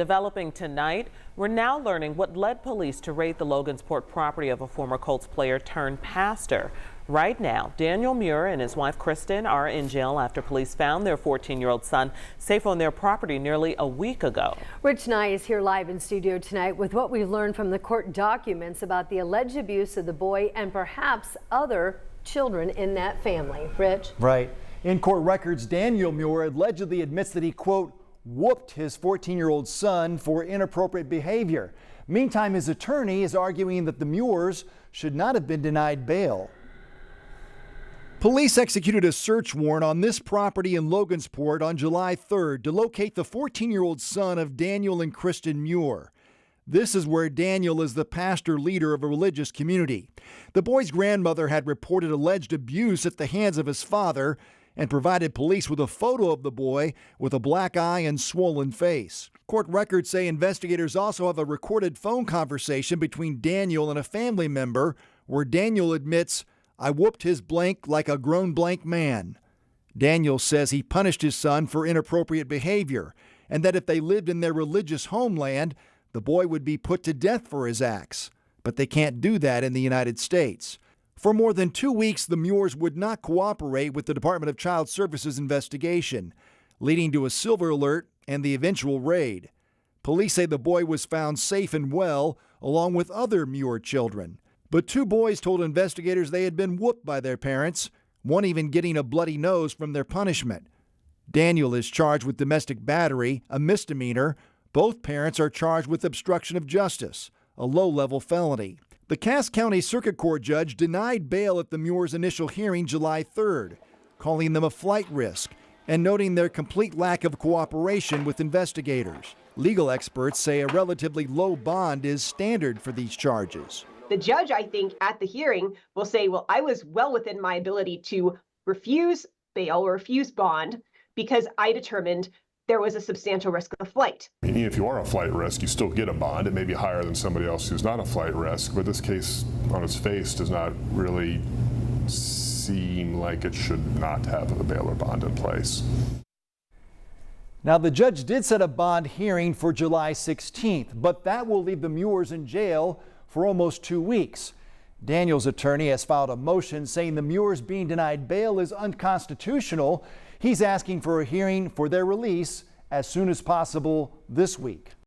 Developing tonight, we're now learning what led police to raid the Logansport property of a former Colts player turned pastor. Right now, Daniel Muir and his wife Kristen are in jail after police found their 14-year-old son safe on their property nearly a week ago. Rich Nye is here live in studio tonight with what we learned from the court documents about the alleged abuse of the boy and perhaps other children in that family. Rich? Right. In court records, Daniel Muir allegedly admits that he, quote, whooped his 14-year-old son for inappropriate behavior. Meantime, his attorney is arguing that the Muirs should not have been denied bail. Police executed a search warrant on this property in Logansport on July 3rd to locate the 14-year-old son of Daniel and Kristen Muir. This is where Daniel is the pastor leader of a religious community. The boy's grandmother had reported alleged abuse at the hands of his father and provided police with a photo of the boy with a black eye and swollen face. Court records say investigators also have a recorded phone conversation between Daniel and a family member where Daniel admits, "I whooped his blank like a grown blank man." Daniel says he punished his son for inappropriate behavior and that if they lived in their religious homeland, the boy would be put to death for his acts. But they can't do that in the United States. For more than 2 weeks, the Muirs would not cooperate with the Department of Child Services investigation, leading to a silver alert and the eventual raid. Police say the boy was found safe and well, along with other Muir children. But 2 boys told investigators they had been whooped by their parents, one even getting a bloody nose from their punishment. Daniel is charged with domestic battery, a misdemeanor. Both parents are charged with obstruction of justice, a low-level felony. The Cass County Circuit Court judge denied bail at the Muirs' initial hearing July 3rd, calling them a flight risk and noting their complete lack of cooperation with investigators. Legal experts say a relatively low bond is standard for these charges. The judge, I think, at the hearing will say, well, I was well within my ability to refuse bail or refuse bond because I determined there was a substantial risk of flight. Even if you are a flight risk, you still get a bond. It may be higher than somebody else who's not a flight risk, but this case on its face does not really seem like it should not have a bail or bond in place. Now, the judge did set a bond hearing for July 16th, but that will leave the Muirs in jail for almost 2 weeks. Daniel's attorney has filed a motion saying the Muirs being denied bail is unconstitutional. He's asking for a hearing for their release as soon as possible this week.